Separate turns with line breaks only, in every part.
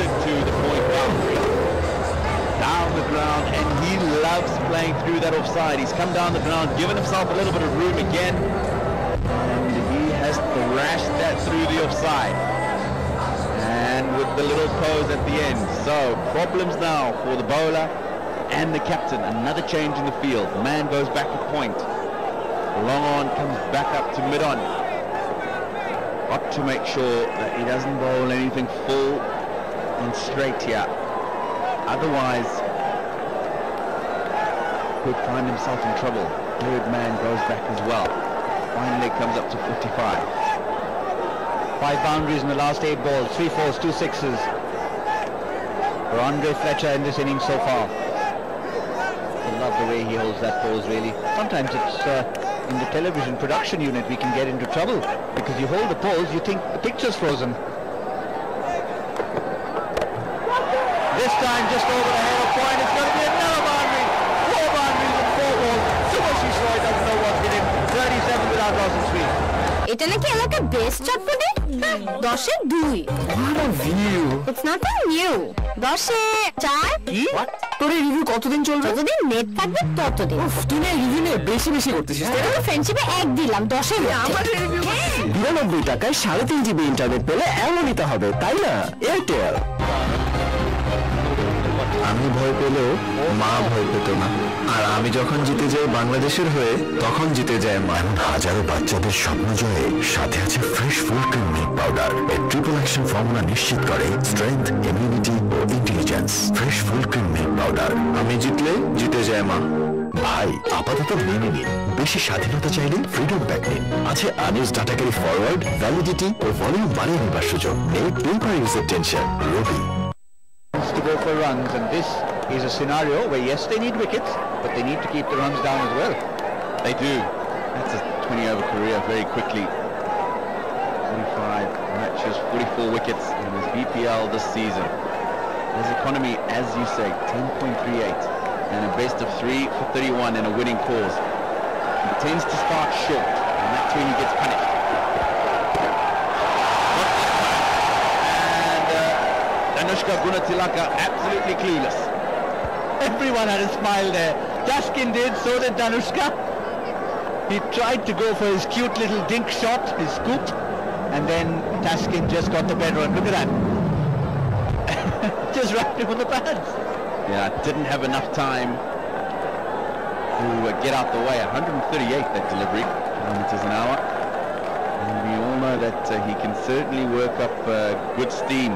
closer to the point boundary. Down the ground, and he loves playing through that offside. He's come down the ground, given himself a little bit of room again, and he has thrashed that through the offside. And with the little pose at the end. So, problems now for the bowler and the captain. Another change in the field. The man goes back to point. Long on comes back up to mid on. Got to make sure that he doesn't bowl anything full and straight here. Otherwise, could find himself in trouble. Third man goes back as well. Finally comes up to 55.
5 boundaries in the last 8 balls, 3 fours, 2 sixes for Andre Fletcher in this innings so far. I love the way he holds that pose, really. Sometimes it's in the television production unit we can get into trouble because you hold the pose, you think the picture's frozen. This time just over the head of point, it's going to be another boundary. 4 boundaries and 4 balls. Subhasis Roy doesn't know what's hit him. 37 without losing 3.
এটা নাকি এলাকার best চটপটে 10-এ 2
What a view!
It's not that new 10-এ 4
কি? তোর এই review কতদিন চলবে?
যতদিন নেট থাকবে ততদিন।
উফ, তুই না রিভিউ নিয়ে বেশি করতেছিস।
তোর ফ্রেন্ডশিপে 1 দিলাম 10-এ
আমার রিভিউ 92 টাকায় 3.5 জিবি ইন্টারনেট পেলে এমন নিতে হবে, তাই না? এয়ারটেল। আমি ভয় পেলেও মা ভয় পেত না, আর আমি যখন জিতে যাই বাংলাদেশের হয়ে তখন জিতে যায় মা। হাজারো বাচ্চাদের স্বপ্ন জয়ে সাথে আছে fresh full cream milk powder. এর ট্রিপল অ্যাকশন ফর্মুলা নিশ্চিত করে স্ট্রেংথ, ইমিউনিটি ও intelligence. Fresh full cream milk powder. আমি জিতলে জিতে যায় মা। ভাই, আপাতত মেনে নিন, বেশি স্বাধীনতা চাইলে ফ্রিডম প্যাক নিন। আছে unused data carry forward, validity ও ভলিউম বাড়িয়ে নেবার সুযোগ। নেই পেপার ইউজের tension. Robi
to go for runs, and this is a scenario where yes, they need wickets, but they need to keep the runs down as well.
They do. That's a 20-over career very quickly. 45 matches, 44 wickets in his BPL this season. His economy, as you say, 10.38, and a best of 3 for 31 in a winning cause. He tends to start short, and that's when he gets punished. Danushka Gunatilaka absolutely clueless.
Everyone had a smile there. Taskin did, so did Danushka. He tried to go for his cute little dink shot, his scoop, and then Taskin just got the better one. Look at that. Just wrapped him on the pads.
Yeah, didn't have enough time to get out the way. 138 that delivery, kilometers an hour. And we all know that he can certainly work up good steam.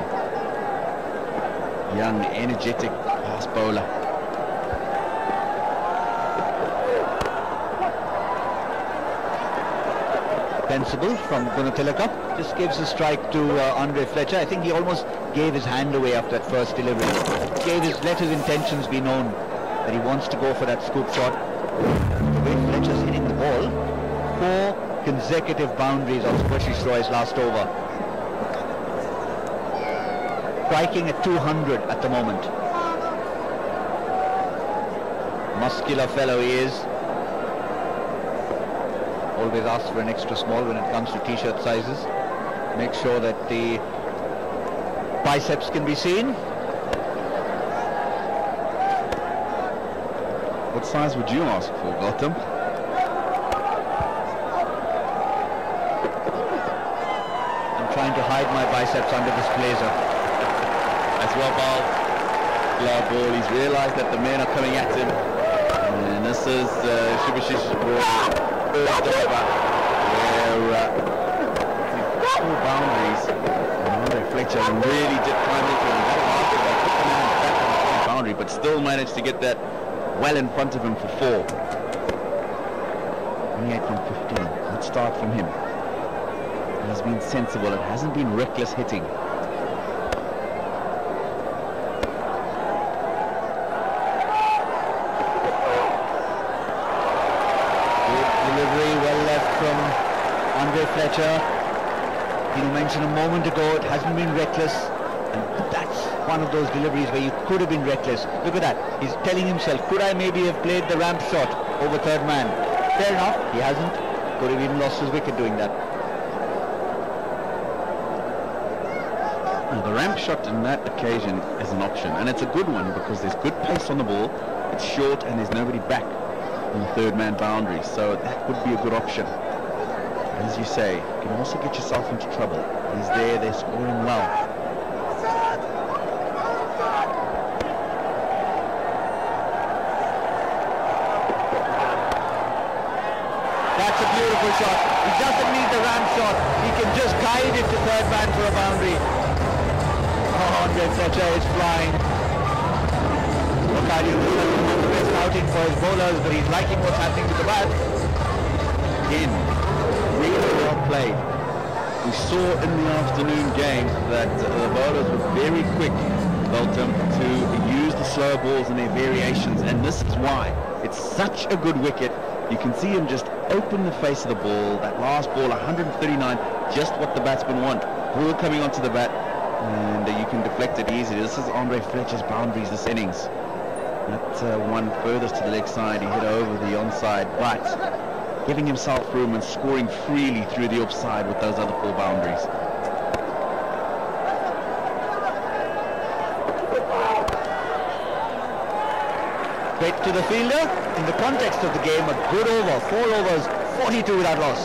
Young, energetic fast bowler.
Sensible from Gunatilaka. Just gives a strike to Andre Fletcher. I think he almost gave his hand away after that first delivery. Let his intentions be known that he wants to go for that scoop shot. The way Fletcher's hitting the ball, 4 consecutive boundaries on Subhasis Roy's last over. Striking at 200 at the moment. Muscular fellow he is. Always asks for an extra small when it comes to t-shirt sizes. Make sure that the biceps can be seen.
What size would you ask for, Gautam?
I'm trying to hide my biceps under this blazer.
As well bowled. Glove ball. He's realised that the men are coming at him. And this is Subhasish's ball. First over. Where 4 boundaries. And Andre Fletcher really did climb into him. That after they put the man back on the boundary, but still managed to get that well in front of him for 4. 28 from 15. Good start from him. It has been sensible. It hasn't been reckless hitting.
From Andre Fletcher. You mentioned a moment ago it hasn't been reckless, and that's one of those deliveries where you could have been reckless. Look at that, he's telling himself, could I maybe have played the ramp shot over third man? Fair enough, he hasn't. Could have even lost his wicket doing that.
And the ramp shot in that occasion is an option, and it's a good one because there's good pace on the ball, it's short, and there's nobody back on the third man boundary, so that would be a good option. As you say, you can also get yourself into trouble. He's there, they're scoring well.
That's a beautiful shot. He doesn't need the ramp shot. He can just guide it to third man for a boundary. Oh, Andre Fletcher is flying. Look, not the best outing for his bowlers, but he's liking what's happening with the bat.
Again, really well played. We saw in the afternoon game that the bowlers were very quick, Belton, to use the slow balls and their variations, and this is why. It's such a good wicket. You can see him just open the face of the ball. That last ball, 139, just what the batsmen want. Ball coming onto the bat, and you can deflect it easily. This is Andre Fletcher's boundaries this innings. That one furthest to the leg side, he hit over the onside, but giving himself room and scoring freely through the offside with those other four boundaries.
Straight to the fielder. In the context of the game, a good over. 4 overs, 42 without loss.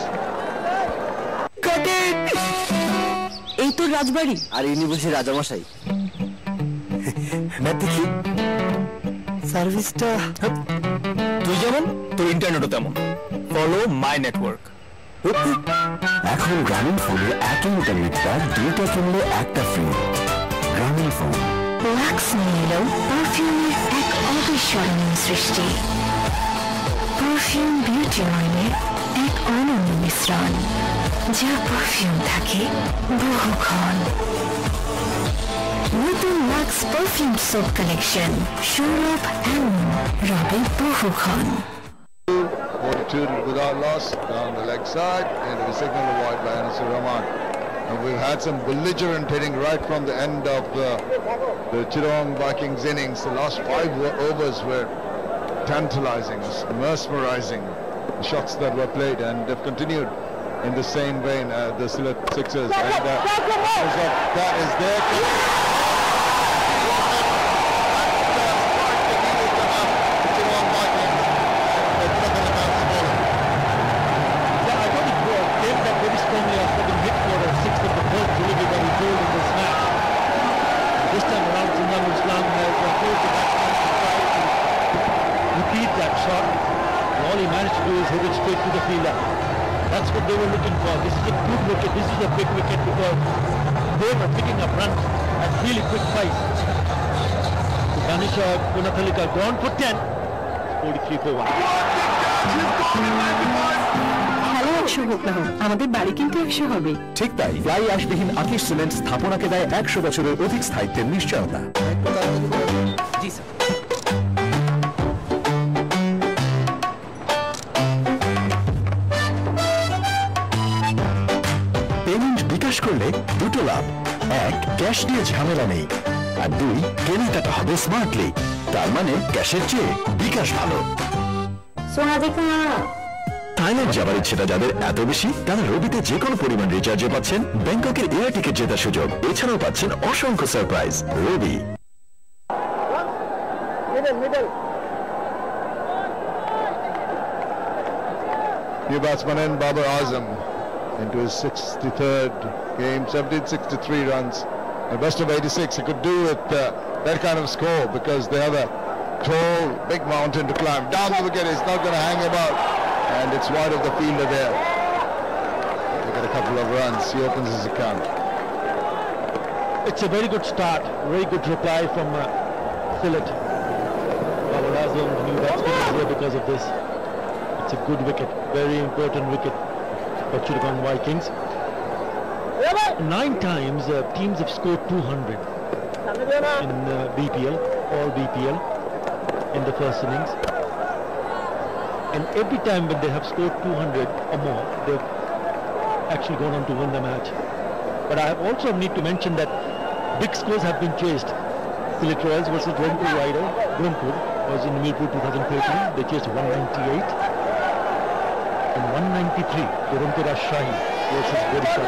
Cut it! এই তো রাজবাড়ি
আর ইনি বলছি রাজামশাই দেখি সার্ভিসটা
তুই যেমন তোর ইন্টারনেটও তেমন ফলো মাই নেটওয়ার্ক
এখন গ্রামীণ ফোনের একই ইন্টারনেটটা 2টা কিনলে একটা ফ্রি গ্রামীণ ফোন
লাক্স নিয়ে এলো পারফিউমের এক অবিস্মরণীয় সৃষ্টি পারফিউম বিউটি অয়েলের এক অনন্য মিশ্রণ যা পারফিউম থাকে বহুক্ষণ নতুন লাক্স পারফিউম সোপ কালেকশন সৌরভ এমন রবে বহুক্ষণ
42 without loss down the leg side, and it was signaled a wide by Anasir Rahman. And we've had some belligerent hitting right from the end of the Chittagong Vikings innings. The last 5 overs were tantalizing, mesmerizing shots that were played, and they've continued in the same vein as the Sylhet Sixers. And that is there.
Hit it straight to the fielder. That's what they were looking for. This is a good wicket. This is a big wicket because they were picking up runs at really quick pace. Danisha Gunathalika gone for 10. 43 for 1.
Hello 100 হোক না হোক আমাদের বাড়ি কিন্তু 100 হবে
ঠিক তাই fly অ্যাশবিহীন আকিশ cement স্থাপনাকে দেয় 100 বছরের অধিক স্থায়িত্বের নিশ্চয়তা
জি স্যার
পেমেন্ট বিকাশ করলে দুটো লাভ 1 ক্যাশ নিয়ে ঝামেলা নেই আর 2 কেনাকাটা হবে স্মার্টলি তার মানে ক্যাশের চেয়ে বিকাশ ভালো
সোনা দেখা
থাইল্যান্ড যাবার ইচ্ছেটা যাদের এত বেশি তারা রবিতে যে কোনো পরিমাণ রিচার্জে পাচ্ছেন ব্যাংককের এয়ার টিকিট জেতার সুযোগ এছাড়াও পাচ্ছেন অসংখ্য surprise Robi
New batsman in Babar Azam into his 63rd game, 1763 runs. And best of 86, he could do with that kind of score because they have a tall, big mountain to climb. Down the wicket, it's not going to hang him out. And it's wide of the fielder there. They get a couple of runs. He opens his account.
It's a very good start. Very good reply from Sylhet. Babar Azam, the new batsman, is here because of this. It's a good wicket. Very important wicket for Chittagong Vikings. 9 times teams have scored 200 in BPL, all BPL, in the first innings. And every time when they have scored 200 or more, they've actually gone on to win the match. But I also need to mention that big scores have been chased. Sylhet Royals versus Guntur was in Mirpur 2013. They chased 198. And 193, Duranto Rajshahi versus Odisha.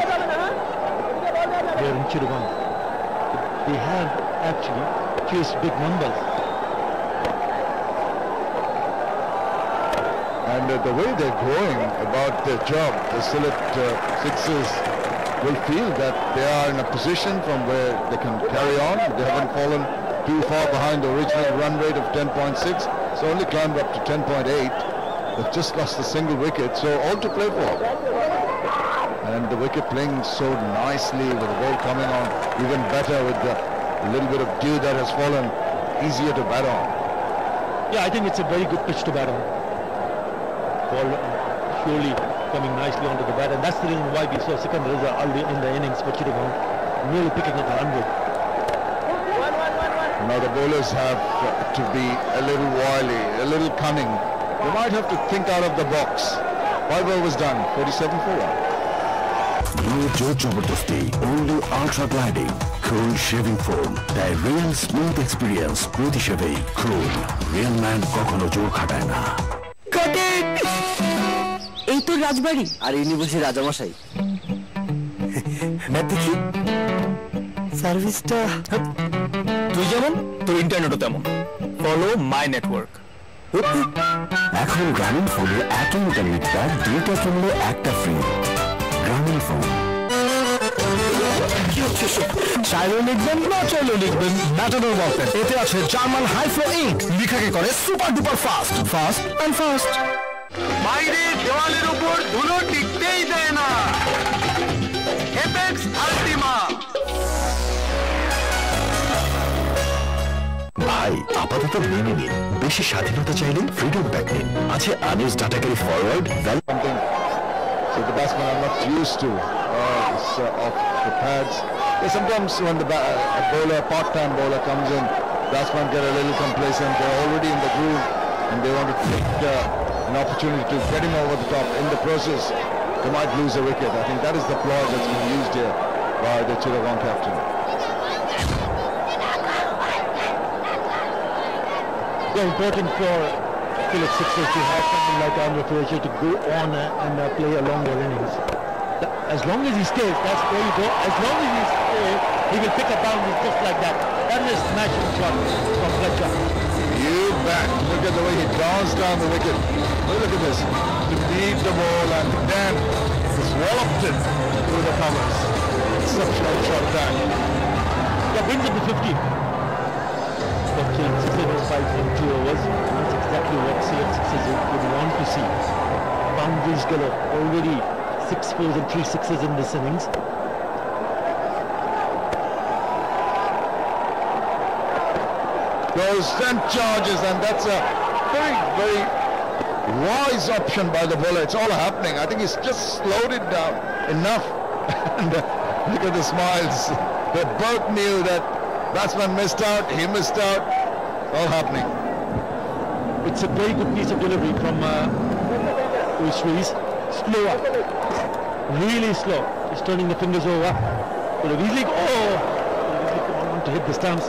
Here in Chittagong.
they have actually chased big numbers.
And the way they're going about their job, the Sylhet Sixers will feel that they are in a position from where they can carry on. They haven't fallen too far behind the original run rate of 10.6, so only climbed up to 10.8. They've just lost a single wicket, so all to play for. And the wicket playing so nicely with the ball coming on even better with the little bit of dew that has fallen, easier to bat on.
Yeah, I think it's a very good pitch to bat on. Ball surely coming nicely onto the bat, and that's the reason why we saw Sikandar Raza early in the innings for Chittagong nearly picking up the 100.
Now the bowlers have to be a little wily, a little cunning. They might have to think out of the box. 5 overs done, 47 for 1.
No Joe Jabardasti, only Ultra Gliding, Cool Shaving Foam, the real smooth experience, Proti Shaving, Cool, real man Kokono Joe Khatana.
এই তো রাজবাড়ি আর ইনি বলছি রাজামশাই দেখি সার্ভিসটা
তুই যেমন তোর ইন্টারনেটও তেমন ফলো মাই নেটওয়ার্ক
এখন গ্রামীণ ফোনে এত ইন্টারনেট প্যাক 2টা কিনলে 1টা ফ্রি গ্রামীণ ফোন
চাইলেও লিখবেন না চাইলেও লিখবেন ম্যাটাডোর বলপেন এতে আছে জার্মান হাইফ্লো ইঙ্ক লিখাকে করে super duper fast fast and fast
বাইরে দেওয়ালের উপর ধুলো টিকতেই দেয় না এপেক্স আল্টিমা
ভাই আপাতত মেনে নিন বেশি স্বাধীনতা চাইলে ফ্রিডম ব্যাক নিন আছে unused data carry forward
So the batsmen are not used to off the pads. Sometimes when the part-time bowler comes in, batsmen get a little complacent. They're already in the groove and they want to take an opportunity to get him over the top. In the process, they might lose a wicket. I think that is the ploy that's been used here by the Chittagong captain.
It's important for Sylhet Sixers to have someone like Andre Frazier to go on and play a longer innings. As long as he stays, that's where you go. As long as he stays, he will pick up boundaries just like that. That is a smashing shot from Fletcher.
You bet. Look at the way he draws down the wicket. Oh, look at this. To beat the ball and then just walloped it through the covers. Exceptional shot that.
That brings him to 50. But 6 overs, 5 in 2 overs. That's exactly what Sylhet Sixers would want to see. Boundaries galore. Already 6 fours and 3 sixes in this innings.
Goes and charges, and that's a very, very wise option by the bowler. It's all happening. I think he's just slowed it down enough. And look at the smiles. They both knew that batsman missed out, he missed out. All happening.
It's a very good piece of delivery from Luis Rees. Slower. Really slow. He's turning the fingers over. But the Weasley, come on to hit the stumps.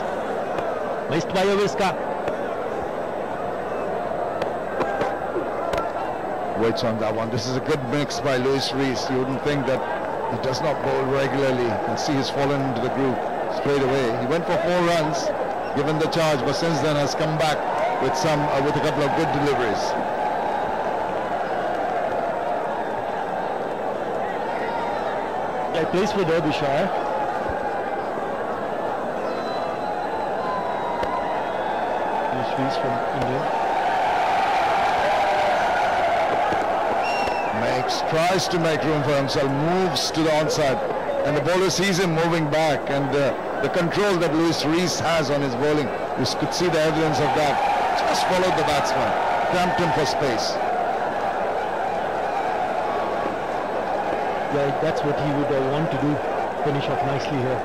Missed by Oviska.
Waits on that one. This is a good mix by Luis Rees. You wouldn't think that he does not bowl regularly. You can see he's fallen into the groove straight away. He went for 4 runs, given the charge, but since then has come back with with a couple of good deliveries.
Yeah, he plays for Derbyshire. Luis from India.
Tries to make room for himself, moves to the onside, and the bowler sees him moving back, and the control that Luis Rees has on his bowling, you could see the evidence of that. Just followed the batsman, cramped him for space.
Yeah, that's what he would want to do, finish off nicely here.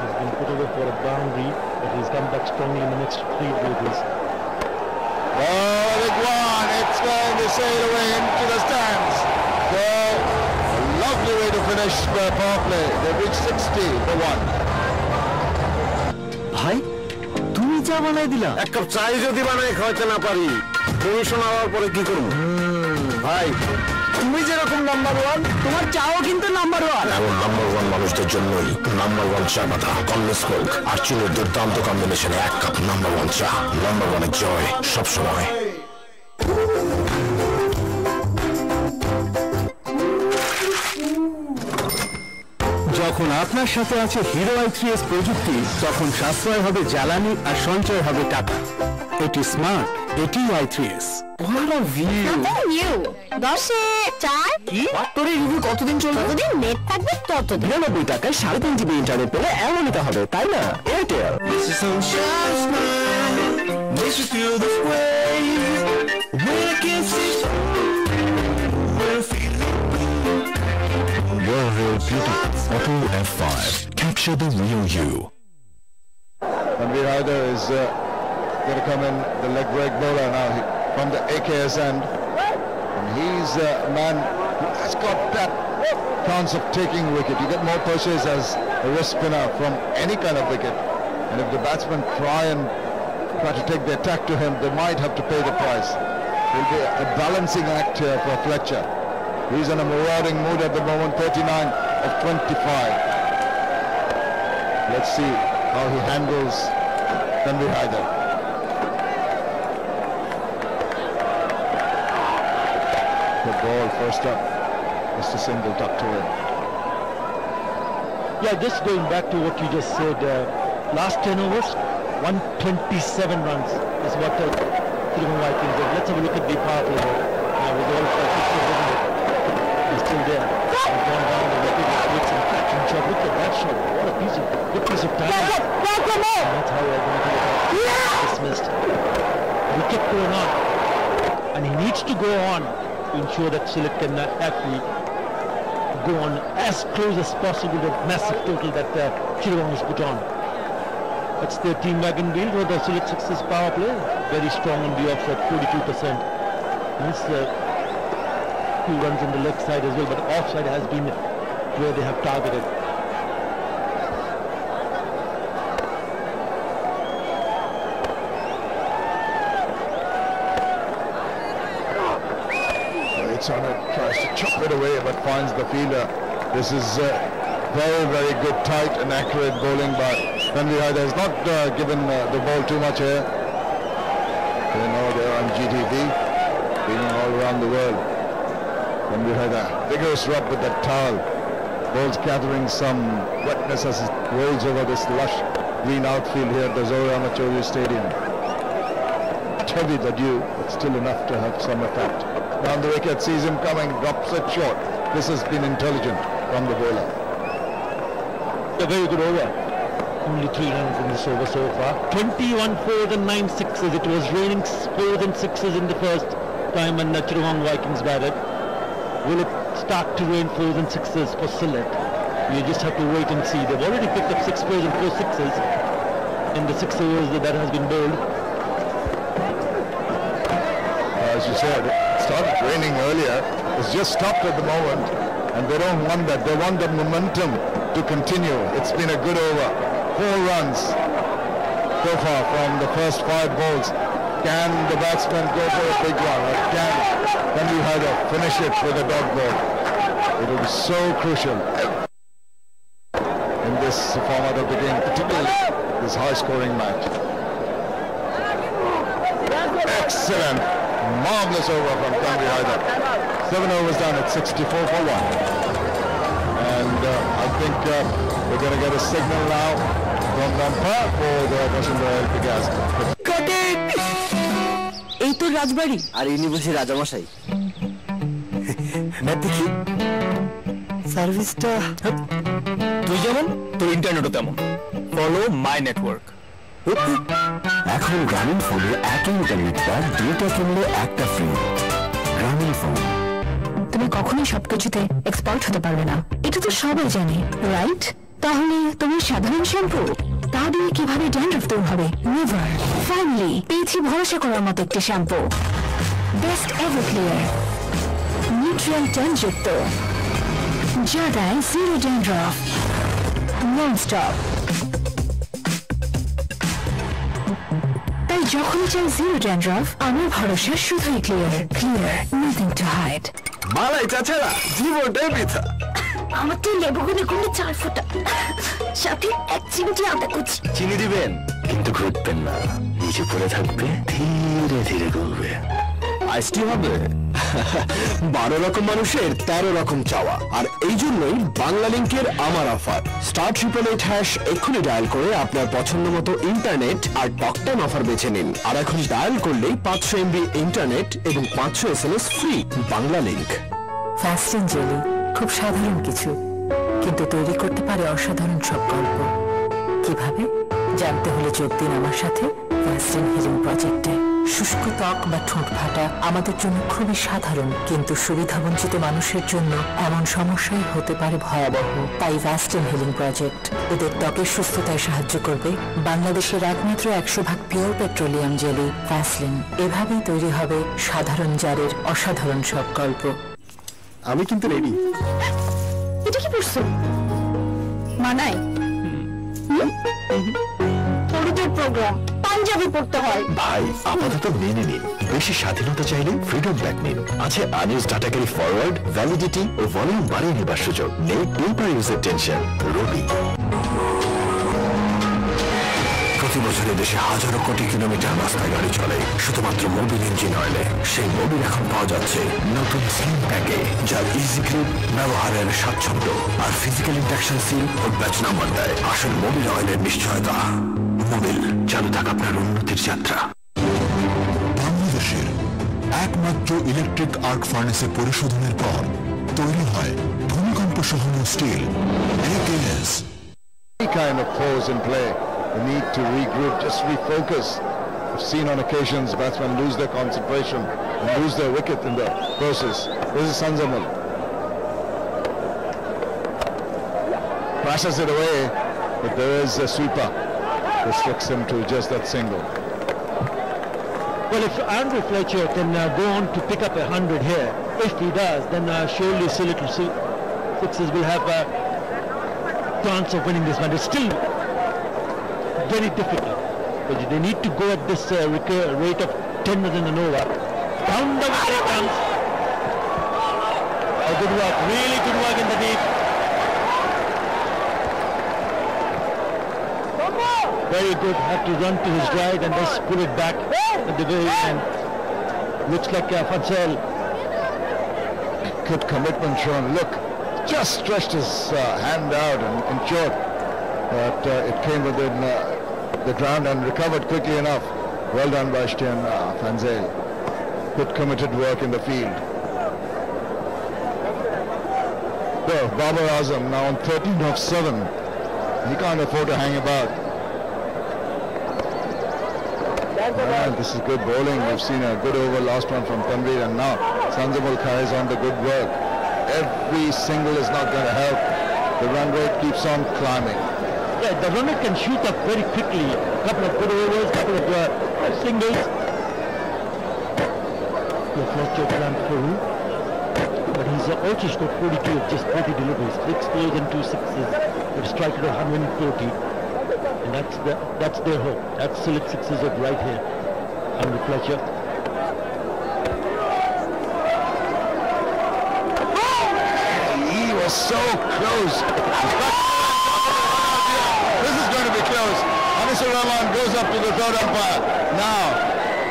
He's been put away for a boundary, but he's come back strongly in the next 3 deliveries.
Oh, big one! It's going to sail away into the stands. So, a lovely way to finish the power play. They've reached 60 for 1.
ভাই তুমি চা বানাই দিলা
এক cup চাই যদি বানাই খাওয়াতে না পারি পরিশোনা হওয়ার পরে কি করব
ভাই
তুমি যেরকম নাম্বার ওয়ান, তোমার চাও কিন্তু নাম্বার ওয়ান।
এমন নাম্বার ওয়ান মানুষদের জন্যই নাম্বার ওয়ান চা পাতা কনলেস মিল্ক আর চিনির দুর্দান্ত কম্বিনেশনে 1 কাপ নাম্বার ওয়ান চা। নাম্বার ওয়ানের জয় সবসময়।
যখন আপনার সাথে আছে হিরো i3s প্রযুক্তি, তখন সাশ্রয় হবে জ্বালানি আর সঞ্চয় হবে টাকা। এটি স্মার্ট, এটি i3s।
What a view! Nothing new. 10-এ 4
কি? তোর এই রিভিউ কতদিন চলবে?
যতদিন নেট থাকবে ততদিন।
99 টাকায় 3.5 GB ইন্টারনেট পেলে এমন নিতে হবে, তাই না? Airtel.
Your real beauty. Auto F5. Capture the real you.
Tanvir Haider is going to come in, the leg break bowler now from the AKS end. And he's a man who has got that chance of taking wicket. You get more purchase as a wrist spinner from any kind of wicket. And if the batsmen try to take the attack to him, they might have to pay the price. It will be a balancing act here for Fletcher. He's in a marauding mood at the moment, 39 of 25. Let's see how he handles Tanvir Haider. Good ball first up. Mr. Single tucked away.
Yeah, just going back to what you just said, last 10 overs, 127 runs is what Chittagong Vikings did. Let's have a look at the power play. With all he's still there. He's gone down the wicket, with some catching shot. Look at that shot. What a good piece of timing. And that's how we're going to get dismissed. Wicket going on. And he needs to go on to ensure that Sylhet can actually go on as close as possible to the massive total that Chittagong has put on. That's their team wagon wheel with the Sylhet Sixers power play. Very strong on the offside, 42%. This few runs on the left side as well, but the offside has been where they have targeted.
It's on it, tries to chop it away but finds the fielder. This is very, very good, tight and accurate bowling by Tanvir Haider. Has not given the ball too much here. They know they're on GTV, being all around the world. Tanvir Haider, vigorous rub with that towel. Ball's gathering some wetness as it rolls over this lush green outfield here at the Zohar Machori Stadium. Not heavy the dew, but still enough to have some effect. Down the wicket, sees him coming, drops it short. This has been intelligent from the bowler.
A very good over. Only 3 runs in this over so far. 21 fours and 9 sixes. It was raining 4s and 6s in the first time when the Chittagong Vikings batted. Will it start to rain 4s and 6s for Sylhet? You just have to wait and see. They've already picked up 6 4s and 4 6s in the 6 overs that has been bowled.
As you said, it started raining earlier. It's just stopped at the moment, and they don't want that. They want the momentum to continue. It's been a good over. 4 runs so far from the first 5 balls. Can the batsman go for a big one? Or can Tanvir Haider finish it with a dot ball? It will be so crucial in this format of the game, particularly this high-scoring match. Excellent. Marvellous over from Tanvir Haider. 7 overs done at 64 for 1. And I think we're going to get a signal now from umpire for the Bashindra Gas.
Cut it! এই তো রাজবাড়ি আর ইনি বুঝি রাজামশাই। দেখি সার্ভিসটা
তুই যেমন তোর ইন্টারনেটও তেমন। Follow my network.
এখন গ্রামীণ ফোনে একই ইন্টারনেট প্যাক 2টা কিনলে একটা ফ্রি। গ্রামীণ ফোন।
তুমি কখনোই সবকিছুতে এক্সপার্ট হতে পারবে না, এটা তো সবাই জানে, রাইট? তাহলে তুমি সাধারণ শ্যাম্পু তা দিয়ে কিভাবে ড্যান্ড্রফ দূর হবে? নেভার। ফাইনালি পেয়েছি ভরসা করার মতো একটি shampoo, best ever clear, nutrient যুক্ত, যা দেয় 0 ড্যান্ড্রফ, নন স্টপ। তাই যখনই চাই 0 ড্যান্ড্রফ, আমার ভরসা শুধুই ক্লিয়ার, নাথিং টু হাইড।
মালাই চাচারা জীবনটাই বৃথা।
আমার তো লেবুগুলো কোনো 4 ফুটা, সাথে 1 চিমটি আদা কুচি।
চিনি দিবেন কিন্তু ঘুরবেন না, নিচে পড়ে থাকবে, ধীরে ধীরে গলবে। আইসটি হবে। 12 রকম মানুষের 13 রকম চাওয়া, আর এই জন্যই বাংলা লিংকের আমার অফার। *888# এক্ষুনি ডায়াল করে আপনার পছন্দ মতো ইন্টারনেট আর টক টাইম অফার বেছে নিন। আর এখন ডায়াল করলেই 500 MB ইন্টারনেট এবং 500 SMS free. Bangla link.
Vaseline jelly খুব সাধারণ কিছু, কিন্তু তৈরি করতে পারে অসাধারণ সব গল্প। কিভাবে জানতে হলে যোগ দিন আমার সাথে ভ্যাসলিন হিলিং প্রজেক্টে। শুষ্ক ত্বক বা ঠোঁট ফাটা আমাদের জন্য খুবই সাধারণ, কিন্তু সুবিধাবঞ্চিত মানুষের জন্য এমন সমস্যাই হতে পারে ভয়াবহ। তাই ভ্যাসলিন হিলিং প্রজেক্ট এদের ত্বকের সুস্থতায় সাহায্য করবে। বাংলাদেশের একমাত্র 100% পিওর পেট্রোলিয়াম জেলি ভ্যাসলিন। এভাবেই তৈরি হবে সাধারণ জারের অসাধারণ সব গল্প।
আমি কিন্তু রেডি।
এটা কি পড়ছো? মানায় পরিচয় প্রোগ্রাম পাঞ্জাবি পড়তে হয়।
ভাই আপাতত মেনে নিন, বেশি স্বাধীনতা চাইলে ফ্রিডম ব্যাক নিন। আছে unused data carry forward, validity ও ভলিউম বাড়িয়ে নেবার সুযোগ। নেই পেপার ইউজের টেনশন। রবি। প্রতি বছরে দেশে হাজারো কোটি কিলোমিটার রাস্তায় গাড়ি চলে শুধুমাত্র মোবিল ইঞ্জিন অয়েলে। সেই মোবিল এখন পাওয়া যাচ্ছে নতুন স্লিম প্যাকে, যার ইজি গ্রিপ, ব্যবহারের স্বাচ্ছন্দ্য আর ফিজিক্যাল ইন্ডাকশন সিল ও ব্যাচ নাম্বার দেয়। আসল মোবিল অয়েলের নিশ্চয়তা। মোবিল, চালু থাক আপনার উন্নতির যাত্রা।
বাংলাদেশের একমাত্র ইলেকট্রিক আর্ক ফার্নেসের পরিশোধনের পর তৈরি হয় ভূমিকম্প সহনীয় still AKS।
Any kind of pause in play, the need to regroup, just refocus. I've seen on occasions batsmen lose their concentration and lose their wicket in the process. This is Sanzamal. Passes it away, but there is a sweeper. Restricts him to just that single.
Well, if Andrew Fletcher can go on to pick up 100 here, if he does, then surely Sixers will have a chance of winning this match. It's still very difficult, but they need to go at this rate of 10 runs an over. Down the wicket comes. Good work, really good work in the deep. Very good, had to run to his right and just pull it back at the very end. Looks like Fansal.
Good commitment shown. Look, just stretched his hand out and ensured that it came within the ground and recovered quickly enough. Well done by Stian Fansal. Good committed work in the field. So, Babar Azam now on 13 of 7. He can't afford to hang about. This is good bowling. We've seen a good over last one from Tanveer, and now Sanzamal carries on the good work. Every single is not going to help. The run rate keeps on climbing.
Yeah, the runner can shoot up very quickly. A couple of good overs, a couple of singles. The first job plan for who? But he's also scored 42 of just 40 deliveries, 6 fours and 2 sixes. With a strike rate of 140. And that's their hope. That's select sixes of right here. And the Fletcher.
He was so close. This is going to be close. Anisur Rahman goes up to the third umpire. Now,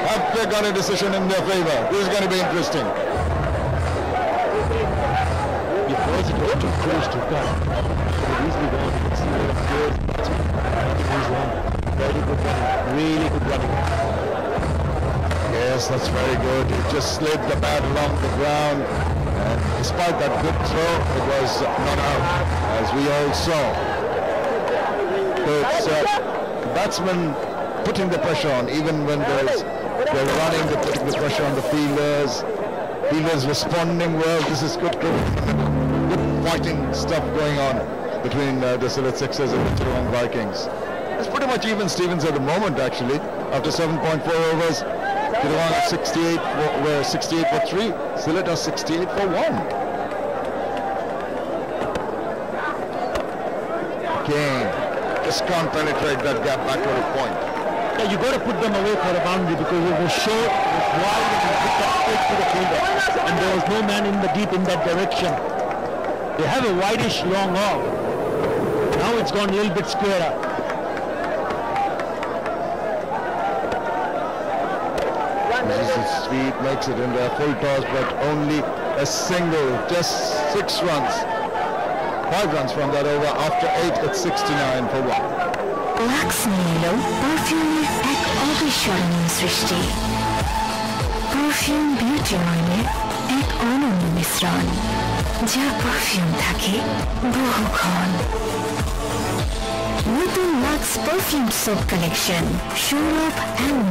have they got a decision in their favor? This is going to be interesting.
Because it was too close to cut. But easily gone. Very good running. Really good running.
Yes, that's very good. He just slid the bat along the ground. And despite that good throw, it was not out, as we all saw. It's batsmen putting the pressure on, even when they're running, they're putting the pressure on the fielders. Fielders responding well. This is good fighting stuff going on between the Sylhet Sixers and the Chittorong Vikings. It's pretty much even Stevens at the moment, actually. After 7.4 overs, Chittorong are 68 for 3. Sylhet are 68 for 1. Again, just can't penetrate that gap back to the point.
Yeah, you got to put them away for a boundary because it was short, it was wide, and you put that straight to the fielder. And there was no man in the deep in that direction. They have a wideish long off. Now it's gone a little bit squarer.
This is sweet, makes it into a full toss, but only a single, just 6 runs. 5 runs from that over. After 8, it's 69 for 1.
Lakshmi এলো পারফিউমের এক অবিস্মরণীয় সৃষ্টি। Perfume beauty অয়েলের এক অনন্য মিশ্রণ, যা perfume থাকে বহুক্ষণ। নতুন লাক্স পারফিউম সোপ কালেকশন, সৌরভ এমন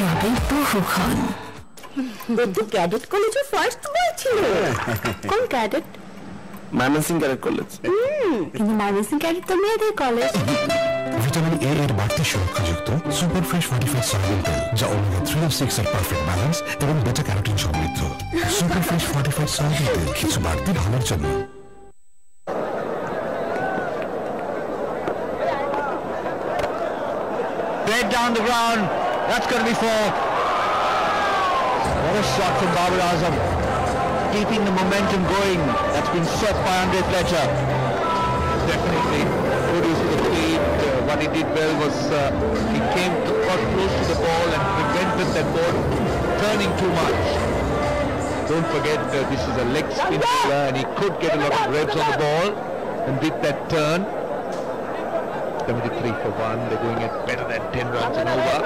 রবে বহুক্ষণ।
তো ক্যাডেট কলেজে ফার্স্ট বয় ছিল। কোন ক্যাডেট?
Mymensingh cadet college.
কিন্তু ময়মনসিংহ ক্যাডেট তো মেয়েদের কলেজ।
ভিটামিন এ এর বাড়তি সুরক্ষাযুক্ত সুপার ফ্রেশ ফর্টিফাইড সয়াবিন তেল, যা ওমেগা 3 ও 6 এর পারফেক্ট ব্যালেন্স এবং বেটা ক্যারোটিন সমৃদ্ধ। সুপার ফ্রেশ ফর্টিফাইড সয়াবিন তেল, কিছু বাড়তি ভালোর জন্য।
Dead down the ground. That's going to be 4. What a shot from Babar Azam. Keeping the momentum going. That's been swept by Andre Fletcher.
Definitely good use of the feet. What he did well was he got close to the ball and prevented that ball turning too much. Don't forget this is a leg spin bowler and he could get a lot of revs on the ball and did that turn. 73 for 1. They're going at better than 10 runs and over.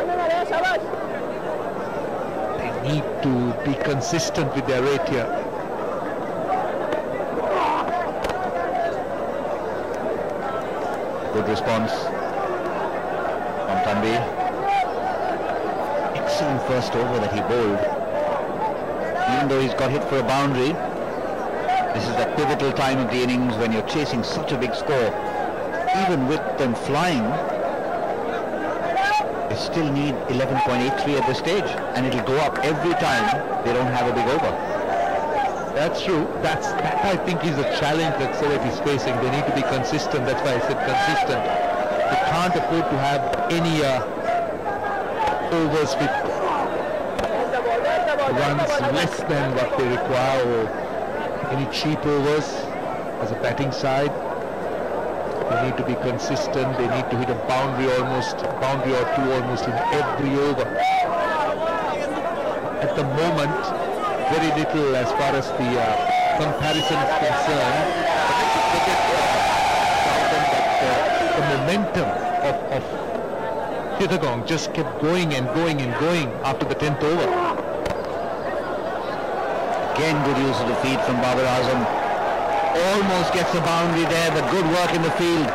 They need to be consistent with their rate here.
Good response from Tanvi. Excellent first over that he bowled. Even though he's got hit for a boundary, this is that pivotal time of the innings when you're chasing such a big score. Even with them flying, they still need 11.83 at this stage, and it'll go up every time they don't have a big over.
That's true. That I think is a challenge that Soviet is facing. They need to be consistent. That's why I said consistent. They can't afford to have any overs with runs less than what they require, or any cheap overs as a batting side. They need to be consistent. They need to hit a boundary or two almost in every over. At the moment, very little as far as the comparison is concerned. The momentum of Chittagong just kept going and going and going after the 10th over.
Again, good use of the feet from Babar Azam. Almost gets a boundary there, but good work in the field.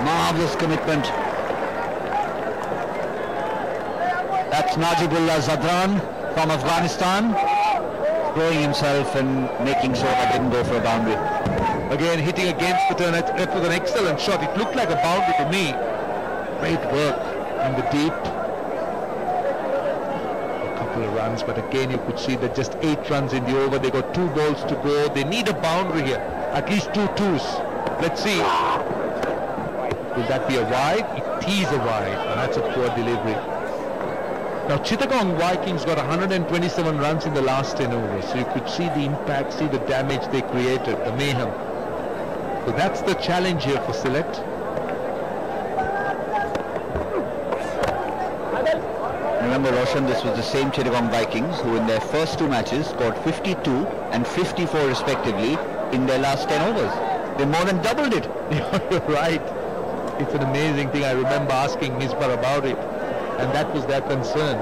Marvellous commitment. That's Najibullah Zadran from Afghanistan, throwing himself and making sure that didn't go for a boundary.
Again, hitting against the turn. It was an excellent shot. It looked like a boundary to me. Great work in the deep. A couple of runs, but again you could see that just 8 runs in the over. They got 2 balls to go. They need a boundary here. At least 2 twos. Let's see. Will that be a wide? It is a wide, and that's a poor delivery. Now Chittagong Vikings got 127 runs in the last 10 overs, so you could see the impact, see the damage they created, the mayhem. So that's the challenge here for Sylhet.
Remember, Roshan, this was the same Chittagong Vikings who in their first 2 matches scored 52 and 54 respectively in their last 10 overs. They more than doubled it.
You're right. It's an amazing thing. I remember asking Misbah about it, and that was their concern.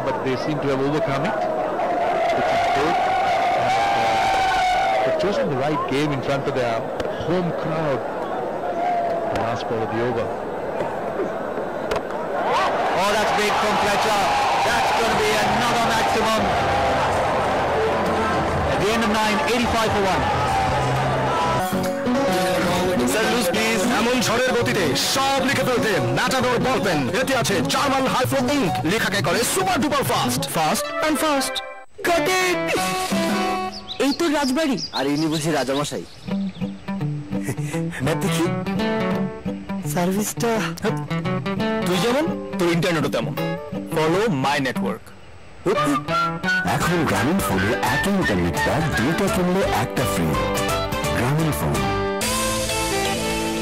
But they seem to have overcome it, which is good. They've chosen the right game in front of their home crowd. The last ball of the over.
Oh, that's great from Fletcher. That's going to be another maximum. At the end of 9, 85 for 1.
এমন ঝড়ের গতিতে সব লিখে ফেলতে matador ball pen, এতে আছে German high flow ink, লেখাকে করে super duper fast and fast.
এই তো রাজবাড়ি, আর ইনি বুঝি রাজামশাই। দেখি সার্ভিসটা
তুই যেমন তোর ইন্টারনেটও তেমন। Follow my network.
এখন গ্রামীণ ফোনে একই ইন্টারনেট প্যাক 2টা কিনলে একটা ফ্রি। গ্রামীণ ফোন।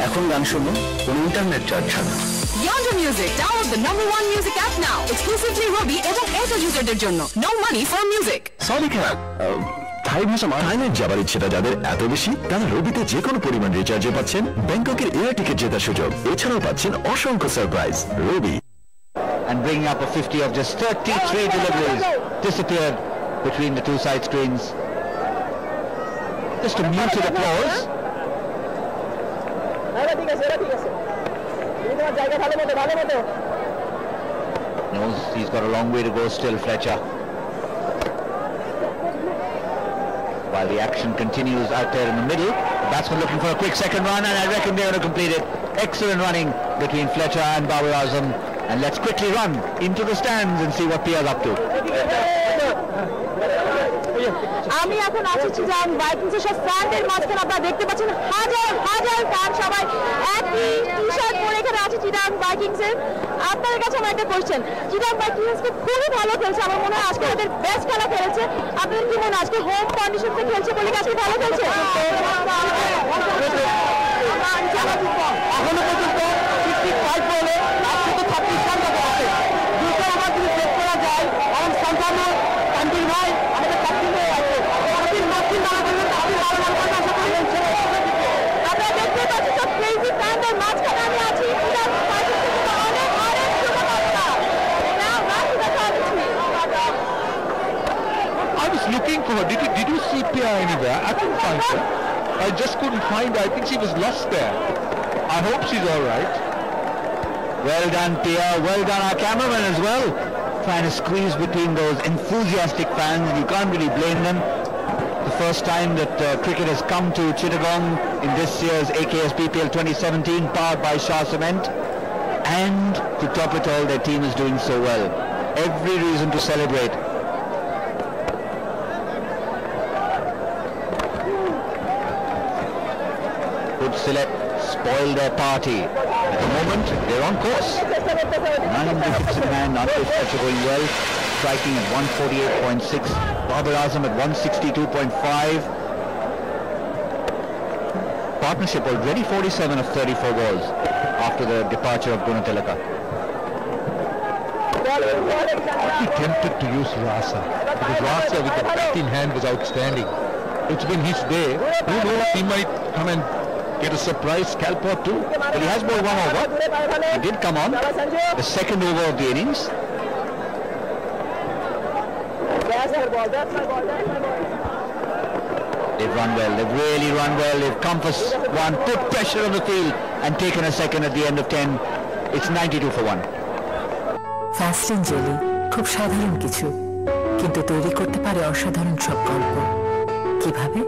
এখন গান শুনো কোনো ইন্টারনেট চার্জ ছাড়া।
Yonder Music, download the #1 music app now. Exclusively Robi এবং Airtel userদের জন্য. No money for music.
Sorry খেলা থাই ভাষা থাইল্যান্ড যাবার ইচ্ছেটা যাদের এত বেশি তারা রবিতে যে কোনো পরিমাণ রিচার্জে পাচ্ছেন ব্যাংককের এয়ার টিকিট জেতার সুযোগ। এছাড়াও পাচ্ছেন অসংখ্য surprise. Robi
and bringing up a 50 of just 33 deliveries disappeared between the two side screens. Just a muted applause. Knows he's got a long way to go still, Fletcher. While the action continues out there in the middle, the batsman looking for a quick second run, and I reckon they're going to complete it. Excellent running between Fletcher and Babar Azam. And let's quickly run into the stands and see what Pia's up to.
আমি এখন আছি চিটাগং ভাইকিংসের সব ফ্যানদের মাঝখানে আপনারা দেখতে পাচ্ছেন হাজার হাজার ফ্যান সবাই একই টি-শার্ট পরে এখানে আছে চিটাগং ভাইকিংসের। আপনাদের কাছে আমার একটা কোশ্চেন, চিটাগং ভাইকিংসকে খুবই ভালো খেলছে, আমার মনে হয় আজকে তাদের বেস্ট খেলা খেলেছে। আপনাদের কি মনে হয় আজকে হোম কন্ডিশনতে খেলছে বলে আজকে ভালো খেলছে? এখনো পর্যন্ত 55 বলে 136 রান আছে। দুটো ওভার যদি সেট করা যায় এবং সন্তান কান্তির ভাই আমাদের ক্যাপ্টেন হয়ে আছে, আপনারা দেখতে পাচ্ছেন সব ক্রেজি ফ্যানদের মাঝখানে আমি আছি। অনেক অনেক শুভকামনা।
I was looking for her. Did you see Pia anywhere? I couldn't find her. I just couldn't find her. I think she was lost there. I hope she's all right.
Well done, Pia. Well done, our cameraman as well. Trying to squeeze between those enthusiastic fans. You can't really blame them. The first time that cricket has come to Chittagong in this year's AKS BPL 2017, powered by Shah Cement. And to top it all, their team is doing so well. Every reason to celebrate. Could Sylhet spoil their party? At the moment, they're on course. 9 wickets in hand, Andrew Fletcher going well, striking at 148.6. Babar Azam at 162.5. Partnership already 47 of 34 balls after the departure of Gunatilaka.
I'd be tempted to use Rasa, because Rasa with the bat in hand was outstanding. It's been his day. Who knows, he might come and get a surprise scalp or two.
But he has bowled one over. He did come on. The second over of the innings. They've run well. They've really run well. They've come for one, put pressure on the field and taken a second at the end of 10. It's 92 for 1.
ফ্যাস্টিন jelly খুব সাধারণ কিছু, কিন্তু তৈরি করতে পারে অসাধারণ সব গল্প। কিভাবে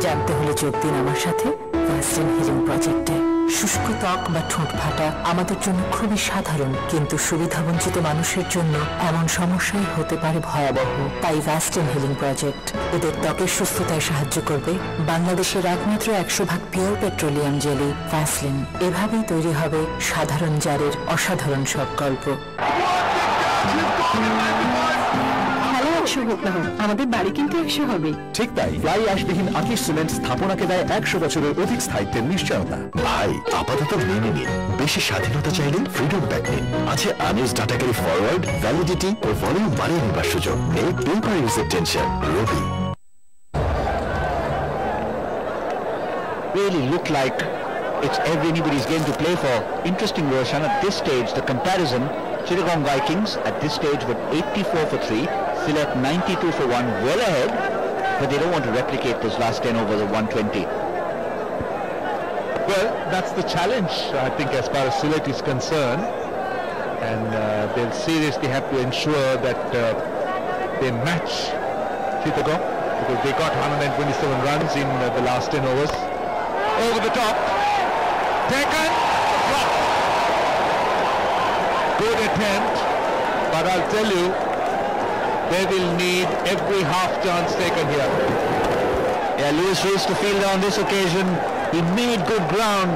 জানতে হলে যোগ দিন আমার সাথে ফ্যাস্টিন হিলিং প্রজেক্টে। শুষ্ক ত্বক বা ঠোঁট ফাটা আমাদের জন্য খুবই সাধারণ, কিন্তু সুবিধাবঞ্চিত মানুষের জন্য এমন সমস্যাই হতে পারে ভয়াবহ। তাই ফ্যাস্টিন হিলিং প্রজেক্ট এদের ত্বকের সুস্থতায় সাহায্য করবে। বাংলাদেশের একমাত্র 100% পিওর পেট্রোলিয়াম জেলি ফ্যাসলিন। এভাবেই তৈরি হবে সাধারণ জারের অসাধারণ সব গল্প। হোক না হোক, আমাদের বাড়ি কিন্তু 100 হবে।
ঠিক তাই, ফ্লাই অ্যাশবিহীন আকিশ সিমেন্ট স্থাপনাকে দেয় 100 বছরের অধিক স্থায়িত্বের নিশ্চয়তা। ভাই আপাতত মেনে নিন, বেশি স্বাধীনতা চাইলে ফ্রিডম ব্যাক নিন। আছে unused data carry forward, validity ও ভলিউম বাড়িয়ে নেবার সুযোগ। নেই পেপার ইউজের tension. Robi
really look like it's anybody's game to play for. Interesting, Roshan, at this stage the comparison, Chittagong Vikings at this stage with 84 for 3, Sylhet 92 for 1, well ahead, but they don't want to replicate those last 10 overs of 120.
Well, that's the challenge, I think, as far as Sylhet is concerned, and they'll seriously have to ensure that they match Chittagong, because they got 127 runs in the last 10 overs. Over the top, taken, dropped. Good attempt, but I'll tell you, they will need every half chance taken here.
Yeah, Lewis raced the fielder on this occasion. He made good ground,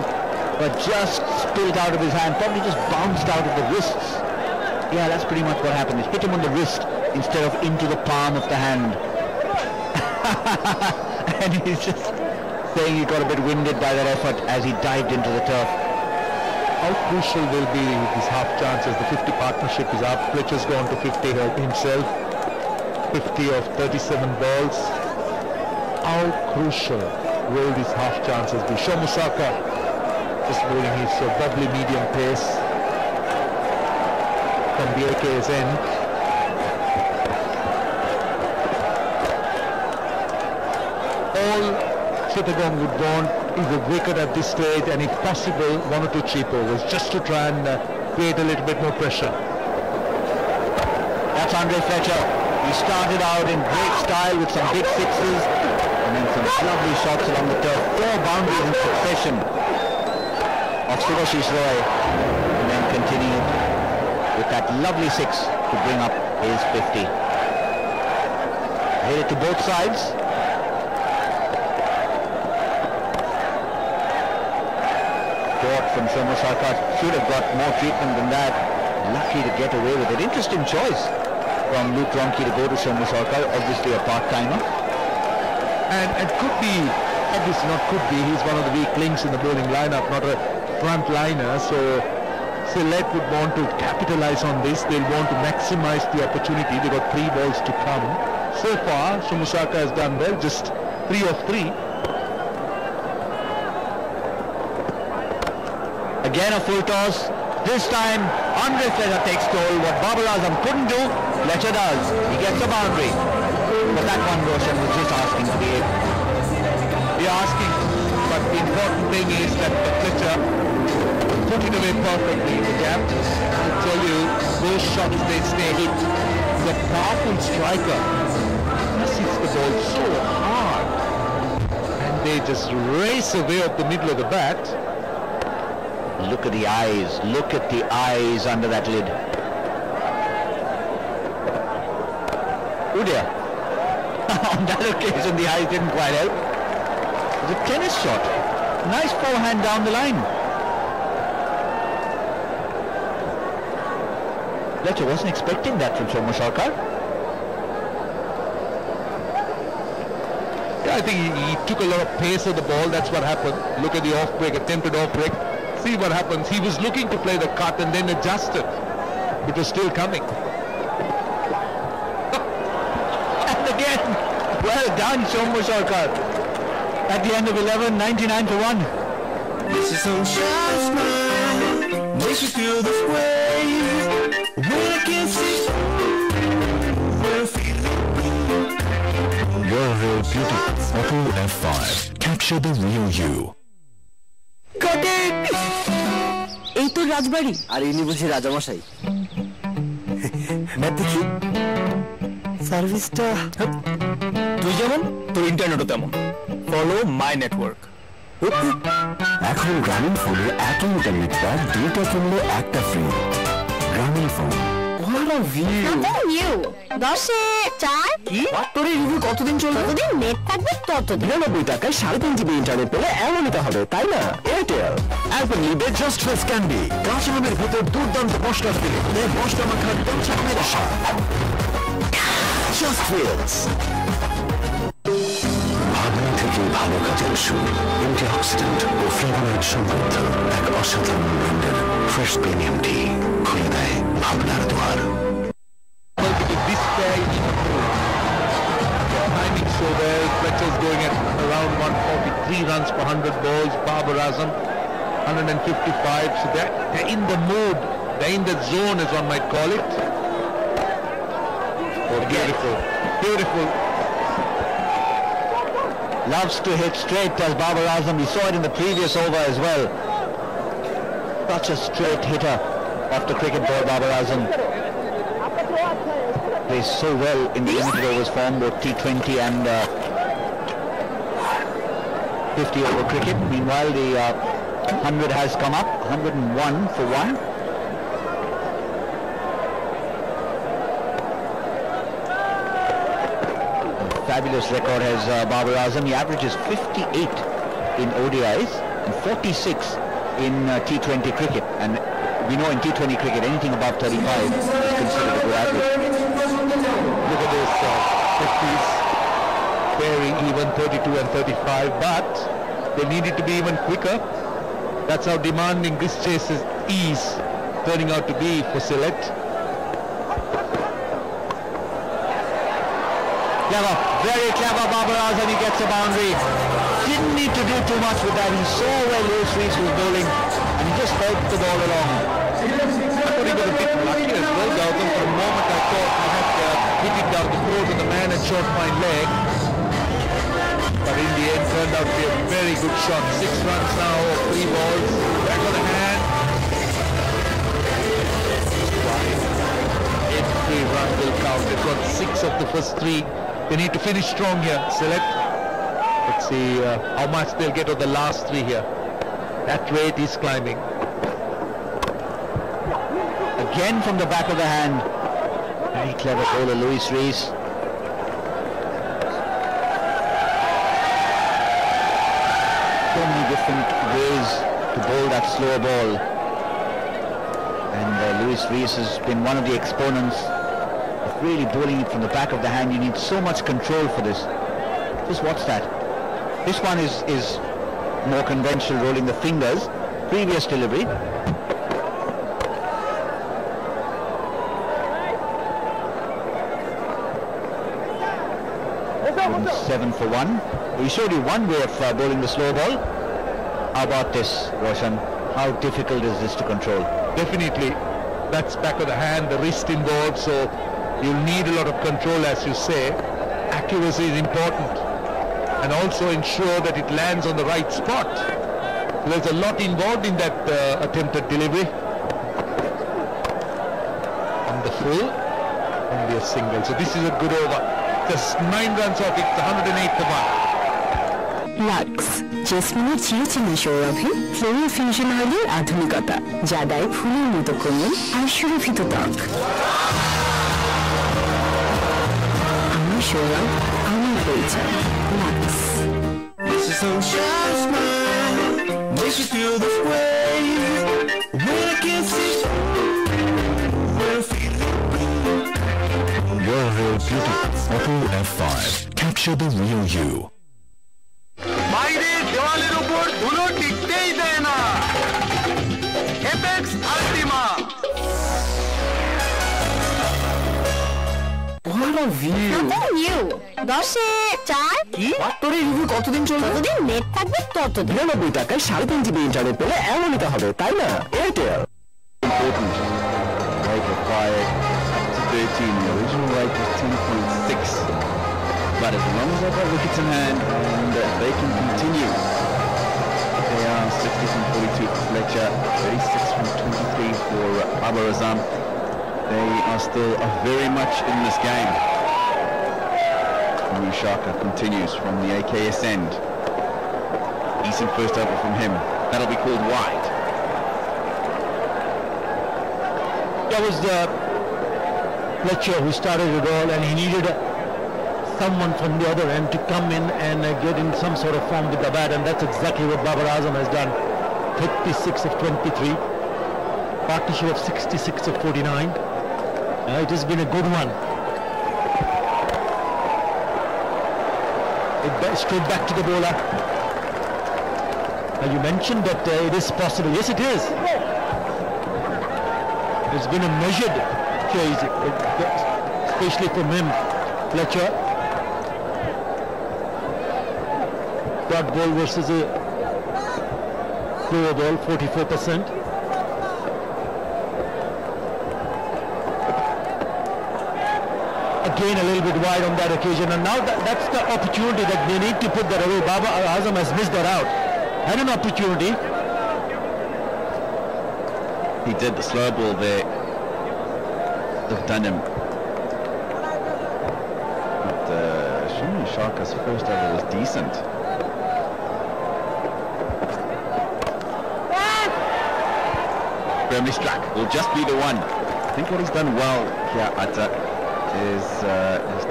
but just spilled out of his hand, probably just bounced out of the wrists. Yeah, that's pretty much what happened. It hit him on the wrist instead of into the palm of the hand. And he's just saying he got a bit winded by that effort as he dived into the turf.
How crucial will be these half chances? The 50 partnership is up. Fletcher's gone to 50 himself. 50 of 37 balls. How crucial will these half chances be? Shomusaka just bowling his bubbly medium pace from the AK's end. All Chittagong would want is a wicket at this stage, and if possible, 1 or 2 cheap overs, just to try and create a little bit more pressure.
That's Andre Fletcher. He started out in great style with some big sixes, and then some lovely shots along the turf. 4 boundaries in succession of Subhashish Roy, and then continued with that lovely 6 to bring up his 50. Hit it to both sides. From Shomusaka, should have got more treatment than that. Lucky to get away with it. Interesting choice from Luke Ronchi to go to Shomusaka, obviously a part-timer.
And could be, obviously not could be, he's one of the weak links in the bowling lineup, not a front liner, so Sylhet would want to capitalize on this. They'll want to maximize the opportunity. They've got 3 balls to come. So far, Shomusaka has done well, just 3 of 3.
Again a full toss. This time Andre Fletcher takes toll. What Babar Azam couldn't do, Fletcher does. He gets a boundary. But that one Roshan was just asking to be it.
You're asking, but the important thing is that Fletcher put it away perfectly in the gap. I tell you, those shots they stay hit. He's a powerful striker. He hits the ball so hard. And they just race away off the middle of the bat.
Look at the eyes. Look at the eyes under that lid. Oh dear. On that occasion, the eyes didn't quite help. It was a tennis shot. Nice forehand down the line. Fletcher wasn't expecting that from Shomusaka.
Yeah, I think he took a lot of pace of the ball. That's what happened. Look at the off-break, attempted off-break. See what happens. He was looking to play the cut and then adjusted. It was still coming.
And again, well done, Shomusaka. At the end of 11, 99 for 1.
This is sunshine smile, makes you feel this way. When I can see
You're a real beauty. Oppo F5. Capture the real you.
Got it! এই তো রাজবাড়ি আর ইনি বুঝি রাজামশাই দেখি সার্ভিসটা
তুই যেমন তোর ইন্টারনেটও তেমন ফলো মাই নেটওয়ার্ক
এখন গ্রামীণ ফোনে এত ইন্টারনেট প্যাক 2টা কিনলে একটা free Grameen phone
What a view!
New 10-এ 4
কি? তোর এই রিভিউ কতদিন চলবে?
যতদিন নেট থাকবে ততদিন
99 টাকায় 3.5 জিবি ইন্টারনেট পেলে এমন নিতে হবে তাই না এয়ারটেল অ্যালপেন লিবে জাস্ট ফেস ক্যান্ডি কাঁচা আমের ভিতর দুর্দান্ত মশলা ফিলে মশলা মাখার পঞ্চামের আশা জাস্ট ফিলস ভাবনা থেকে ভালো কাজের শুরু অ্যান্টিঅক্সিডেন্ট ও ফ্লেভোনয়েড সমৃদ্ধ এক অসাধারণ ব্র্যান্ডের ফ্রেশ প্রিমিয়াম টি খুলে দেয় ভাবনার দুয়ার
This stage, timing so well. Fletcher's going at around 143 runs per 100 balls. Babar Azam 155. So they're in the mood. They're in the zone, as one might call it. Oh, beautiful, beautiful.
Loves to hit straight as Babar Azam. We saw it in the previous over as well. Such a straight hitter off the cricket ball, Babar Azam. Plays so well in the limited overs form, both T20 and 50 over cricket. Meanwhile, the 100 has come up, 101 for 1. Fabulous record has Babar Azam. He averages 58 in ODIs and 46 in T20 cricket, and we know in T20 cricket anything above 35 is considered a good average.
Look at this 50s, very even 32 and 35, but they needed to be even quicker. That's how demanding this chase is turning out to be for Select.
Clever, very clever Babar Azam, he gets a boundary. Didn't need to do too much with that. He saw where Lewis Rees was bowling and he just helped the ball along.
I thought he was a bit lucky as well, Gautam. For a moment I thought he had hit it down the throat of the man and short fine leg. But in the end turned out to be a very good shot. 6 runs now, 3 balls, back on the hand. Every run will count. They've got 6 of the first 3. They need to finish strong here, Select. Let's see how much they'll get of the last 3 here. That rate is climbing.
Again from the back of the hand. Very clever bowler, Lewis Rees. So many different ways to bowl that slower ball. And Lewis Rees has been one of the exponents of really bowling it from the back of the hand. You need so much control for this. Just watch that. This one is more conventional, rolling the fingers. Previous delivery. 7 for 1. We showed you one way of bowling the slow ball. How about this, Roshan? How difficult is this to control?
Definitely. That's back of the hand, the wrist involved, so you'll need a lot of control, as you say. Accuracy is important, and also ensure that it lands on the right spot. So there's a lot involved in that attempted delivery. And the full, only a single. So this is a good over. Just 9 runs off, it's 108 for 1.
Lux জেসমিনের চিরচেনা সৌরভে florea fusion অয়েলের আধুনিকতা যা দেয় ফুলের মতো কোমল আর সুরভিত ত্বক। আমার সৌরভ, আমার পরিচয়, lux.
Makes you feel this way when I can't see
Your real beauty. Auto F5. Capture the real you.
বাইরে দেওয়ালের উপর ধুলো টিকতেই দেয় না। Apex Ultima.
What a view!
Nothing new. 10-এ 4
কি? তোর এই রিভিউ কতদিন চলবে?
যতদিন নেট থাকবে ততদিন।
99 টাকায় 3.5 GB ইন্টারনেট পেলে এমন নিতে হবে, তাই না? Airtel.
Important. Rate required up to 13. The original rate was 10.6. But as long as they've got wickets in hand and they can continue. They are 60 from 42 for Fletcher, 36 from 23 for Babar Azam. They are still very much in this game. Shaka continues from the AKS end. Decent first over from him. That'll be called wide.
That was Fletcher who started it all, and he needed someone from the other end to come in and get in some sort of form with the bat, and that's exactly what Babar Azam has done. 36 of 23, partnership of 66 of 49. It has been a good one. Straight back to the bowler. You mentioned that it is possible. Yes, it is. It's been a measured chase, especially from him, Fletcher. Dot ball versus a slower ball, 44%. Again, a little bit wide on that occasion, and now that's the opportunity that they need to put that away. Babar Azam has missed that out. Had an opportunity.
He did the slow ball there. They've done him. But Shumi Shaka's first over was decent. Firmly struck. Will just be the one. I think what he's done well here, Atta, is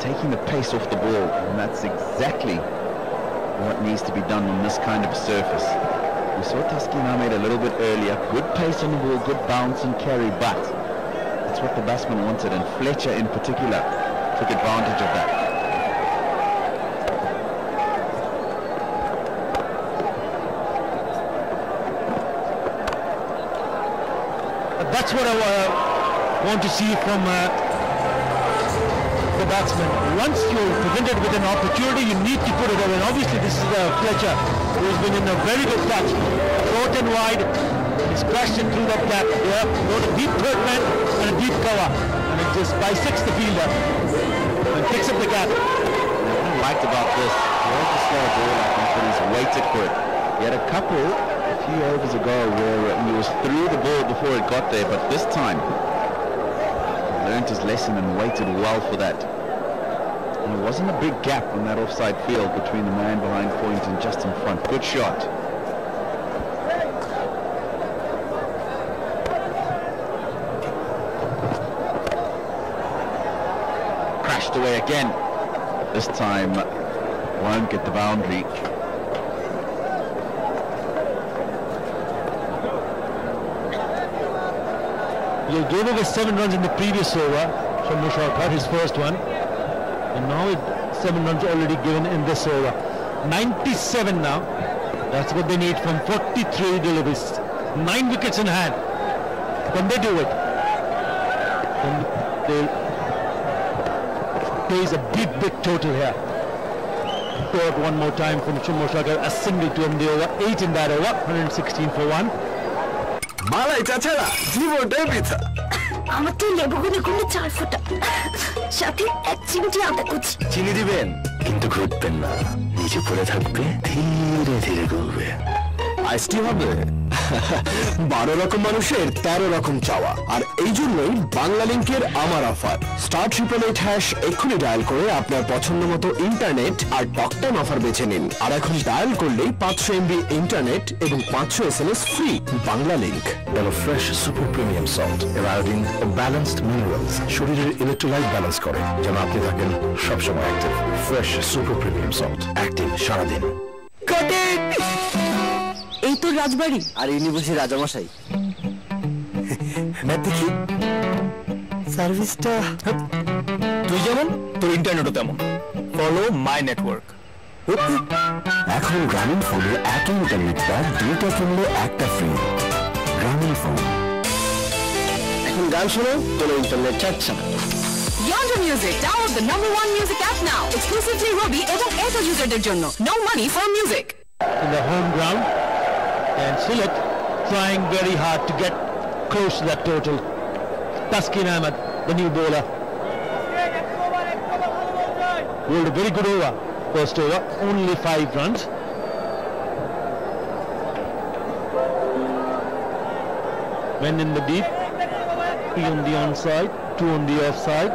taking the pace off the ball, and that's exactly what needs to be done on this kind of surface. We saw Tuskina made a little bit earlier. Good pace on the ball, good bounce and carry, but that's what the batsman wanted, and Fletcher in particular took advantage of that.
That's what I want to see from the batsman. Once you're presented with an opportunity, you need to put it away. And obviously, this is Fletcher, who's been in a very good touch. Short and wide, he's crashed it through the gap. Yeah, got a deep third man and a deep cover. And it just bisects the fielder and picks up the gap.
What I liked about this, he was a slow ball, I think, but he's waited for it. He had a couple a few overs ago where he was through the ball before it got there, but this time he learned his lesson and waited well for that. And there wasn't a big gap on that offside field between the man behind point and just in front. Good shot. Crashed away again. This time won't get the boundary.
He gave away 7 runs in the previous over from Musharraf, his first one, and now 7 runs already given in this over. 97 now. That's what they need from 43 deliveries. 9 wickets in hand. Can they do it? There is a big total here. Go out one more time from Musharraf, a single to him. They over 8 in that over. 116 for 1.
মালাই চাচারা জীবনটাই বৃথা
আমার তো লেবুগুলো গুলো 4 ফোঁটা সাথে 1 চিমটি আদা কুচি
চিনি দিবেন কিন্তু ঘুরবেন না নিচে পড়ে থাকবে ধীরে ধীরে গলবে আইসটি হবে 12 রকম মানুষের 13 রকম চাওয়া আর এই জন্যই বাংলা লিংকের আমার অফার *888# এক্ষুনি ডায়াল করে আপনার পছন্দ মতো ইন্টারনেট আর টক টাইম অফার বেছে নিন আর এখন ডায়াল করলেই 500 MB ইন্টারনেট এবং 500 SMS ফ্রি বাংলা লিংক হলো ফ্রেশ সুপার প্রিমিয়াম সল্ট এর আয়োডিন ও ব্যালেন্সড মিনারেলস শরীরের ইলেক্ট্রোলাইট ব্যালেন্স করে যেন আপনি থাকেন সবসময় active fresh super premium salt active সারাদিন
এই তো রাজবাড়ি আর ইনি বুঝি রাজামশাই দেখি সার্ভিসটা
তুই যেমন তোর ইন্টারনেটও তেমন ফলো মাই নেটওয়ার্ক এখন গ্রামীণ ফোনে একই ইন্টারনেট প্যাক 2টা কিনলে একটা ফ্রি গ্রামীণ ফোন এখন গান শোনো কোনো ইন্টারনেট চাচ্ছে না
Yonder Music, download the #1 music app now. Exclusively Robi এবং Airtel userদের জন্য. No money for music.
In the home ground, and Silat trying very hard to get close to that total. Taskin Ahmed, the new bowler, bowled a very good over. First over, only 5 runs. Went in the deep, 3 on the onside, 2 on the offside.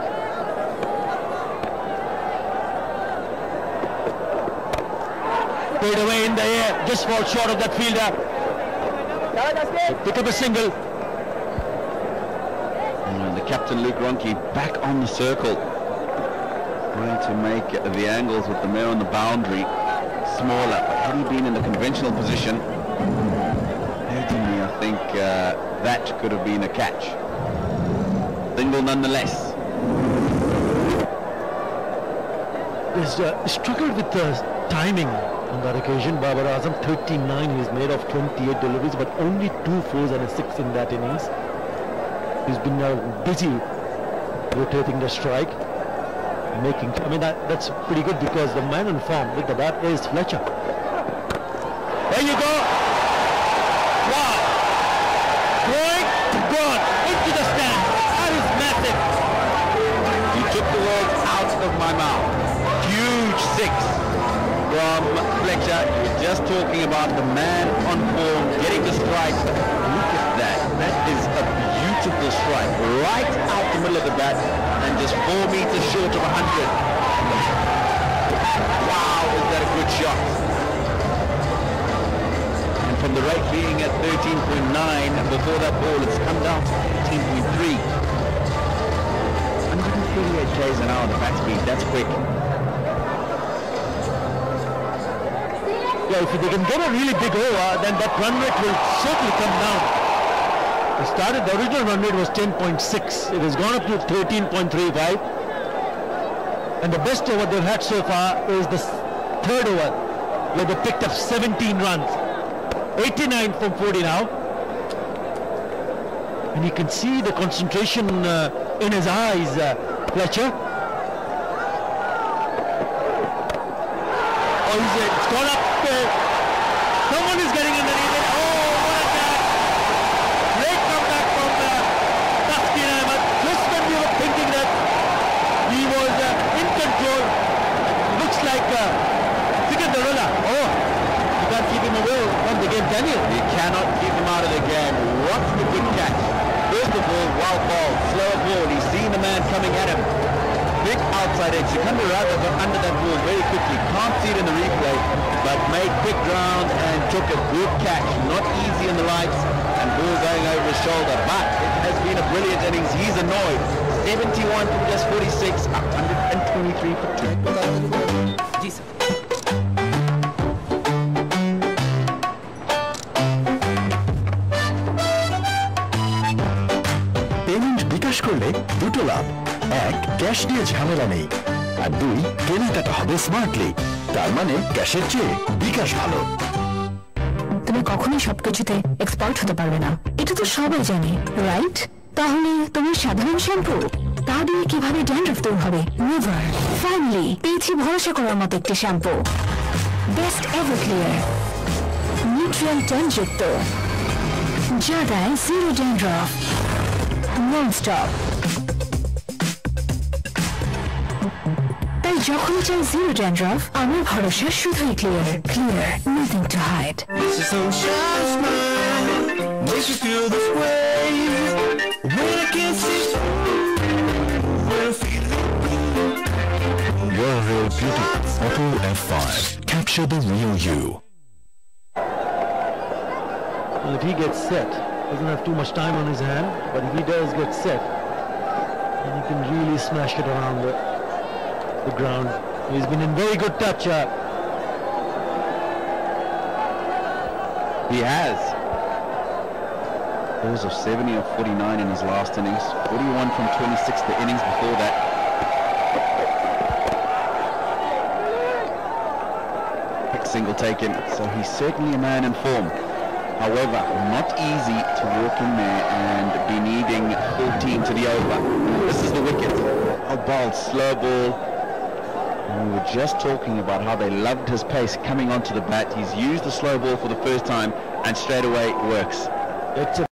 Played away in the air, just fall short of that fielder. Pick up a single.
And the captain Luke Ronke back on the circle, trying to make the angles with the man on the boundary smaller. But had he been in the conventional position, I think that could have been a catch. Single nonetheless.
He's struggled with the timing on that occasion. Babar Azam 39, he's made of 28 deliveries, but only 2 fours and a 6 in that innings. He's been busy rotating the strike, making. I mean that's pretty good because the man in form with the bat is Fletcher. There you go. Wow. Going, gone into the stand. That is massive.
You took the words out of my mouth. Huge 6 from Fletcher. You're just talking about the man on form getting the strike. Look at that. That is a beautiful strike. Right out the middle of the bat and just 4 meters short of 100. Wow, is that a good shot? And from the rate being at 13.9 before that ball, it's come down to 13.3. 138 k's an hour, the bat speed, that's quick.
Yeah, if they can get a really big over, then that run rate will certainly come down. The original run rate was 10.6. It has gone up to 13.35. And the best over they've had so far is the third over, where they picked up 17 runs. 89 from 40 now. And you can see the concentration in his eyes, Fletcher. Oh, it's gone up. Someone is getting underneath it. Oh, what a catch. Great comeback from Taskin Ahmed. Just when we were thinking that he was in control. Looks like Sikandarula. Oh, you can't keep him away from the game, can you?
You cannot keep him out of the game. What's the good catch? First of all, wild ball, slow ball. He's seen the man coming at him. Big outside edge. Sikandarula got under that ball very quickly. Can't see it in the replay, but made quick ground and took a good catch. Not easy in the lights, and ball going over his shoulder. But it has been a brilliant innings. He's annoyed. 71 from just 46, 123 for 2.
Ji sir
payment বিকাশ করলে দুটো লাভ, এক cash দিয়ে ঝামেলা নেই, আর দুই কেনাকাটা হবে smartly. তার মানে ক্যাশের চেয়ে বিকাশ ভালো।
তুমি কখনোই সবকিছুতে এক্সপার্ট হতে পারবে না, এটা তো সবাই জানে, রাইট? তাহলে তোমার সাধারণ শ্যাম্পু তা দিয়ে কিভাবে ড্যান্ড্রফ দূর হবে? নেভার। ফাইনালি পেয়েছি ভরসা করার মতো একটি shampoo, best ever clear, nutrient যুক্ত, যা দেয় জিরো ড্যান্ড্রফ, নন স্টপ। তাই যখনই চাই জিরো ড্যান্ড্রফ, আমার ভরসা শুধুই clear. Clear, nothing to hide.
Sunshine smile makes you feel this way. When I can't see you, when I feel
Your real beauty. Auto F5. Capture the real you.
Well, if he gets set, doesn't have too much time on his hand, but if he does get set, then he can really smash it around the ground. He's been in very good touch.
He has. Balls of 70 or 49 in his last innings. 41 from 26 the innings before that. Quick single taken, so he's certainly a man in form. However, not easy to walk in there and be needing 14 to the over. This is the wicket. A ball, slow ball. And we were just talking about how they loved his pace coming onto the bat. He's used the slow ball for the first time, and straight away it works.
It's a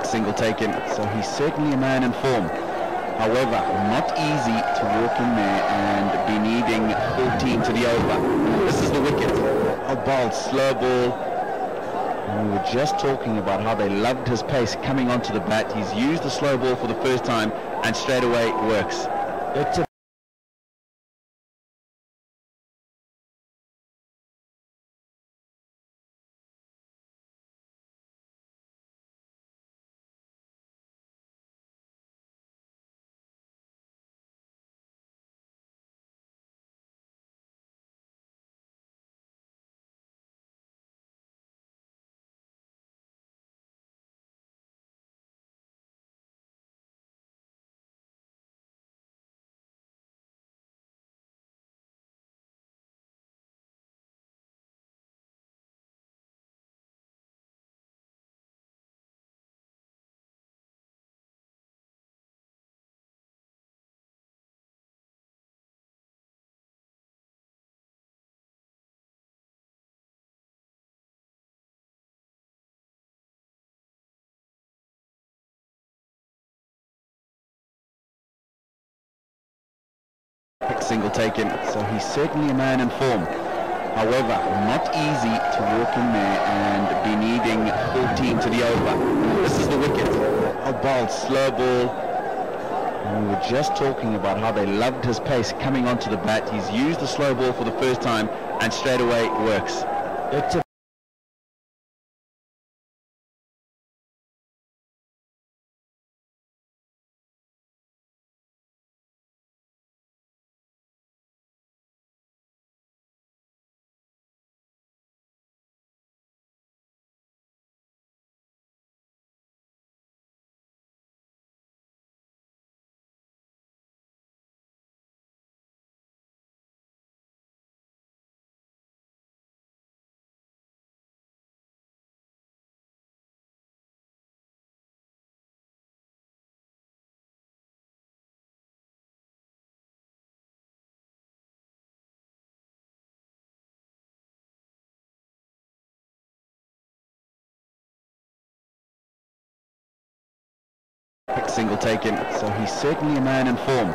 Single taken, so he's certainly a man in form. However, not easy to walk in there and be needing 14 to the over. This is the wicket. A ball, slow ball. And we were just talking about how they loved his pace coming onto the bat. He's used the slow ball for the first time and straight away works.
It's a
Single taken, so he's certainly a man in form. However, not easy to walk in there and be needing 14 to the over. This is the wicket. A ball, slow ball. And we were just talking about how they loved his pace coming onto the bat. He's used the slow ball for the first time and straight away works.
it's a
Single taken, so he's certainly a man in form.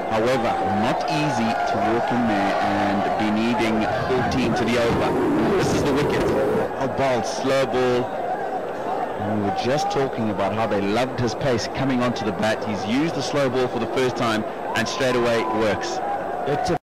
However, not easy to walk in there and be needing 14 to the over. This is the wicket. A ball, slow ball. And we were just talking about how they loved his pace coming onto the bat. He's used the slow ball for the first time and straight away works.
it's a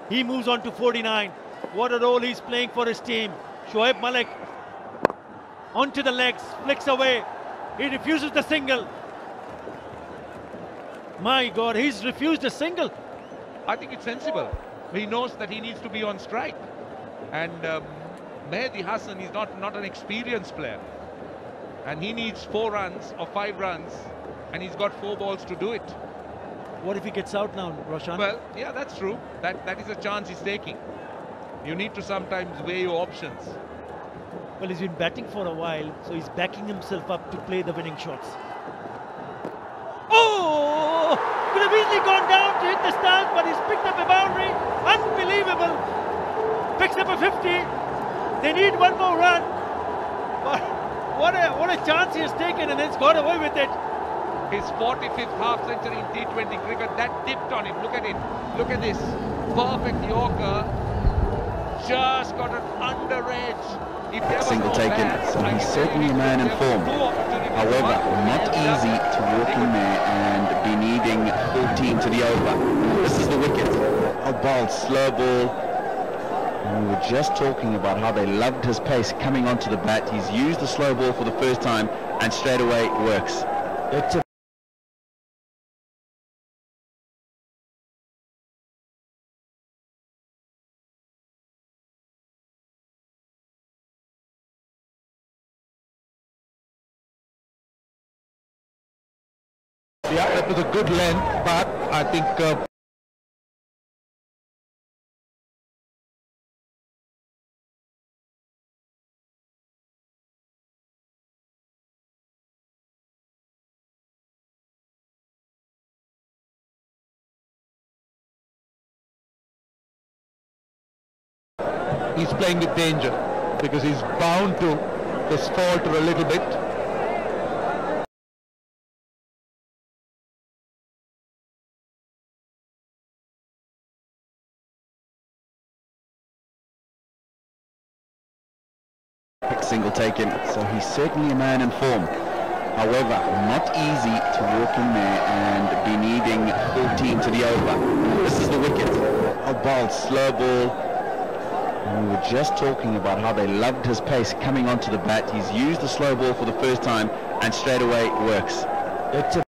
He moves on to 49. What a role he's playing for his team. Shoaib Malik onto the legs, flicks away. He refuses the single. My God, he's refused a single.
I think it's sensible. He knows that he needs to be on strike. And Mehdi Hassan is not an experienced player. And he needs 4 runs or 5 runs. And he's got 4 balls to do it.
What if he gets out now, Roshan?
Well, yeah, that's true. That is a chance he's taking. You need to sometimes weigh your options.
Well, he's been batting for a while, so he's backing himself up to play the winning shots. Oh! Could have easily gone down to hit the stands, but he's picked up a boundary. Unbelievable. Picks up a 50. They need 1 more run. But what a chance he has taken, and he's got away with it.
His 45th half century in T20 cricket, that dipped on him. Look at it. Look at this. Perfect Yorker. Just got an under edge.
Single taken, so he's certainly a man in form. However, not easy to walk in there and be needing 14 to the over. This is the wicket. A ball, slow ball. And we were just talking about how they loved his pace coming onto the bat. He's used the slow ball for the first time and straight away it works. It's a
yeah, that was a good length, but I think he's playing with danger because he's bound to just falter a little bit.
Single taken, so he's certainly a man in form. However, not easy to walk in there and be needing 14 to the over. This is the wicket. A ball, slow ball. And we were just talking about how they loved his pace coming onto the bat. He's used the slow ball for the first time and straight away it works. It's a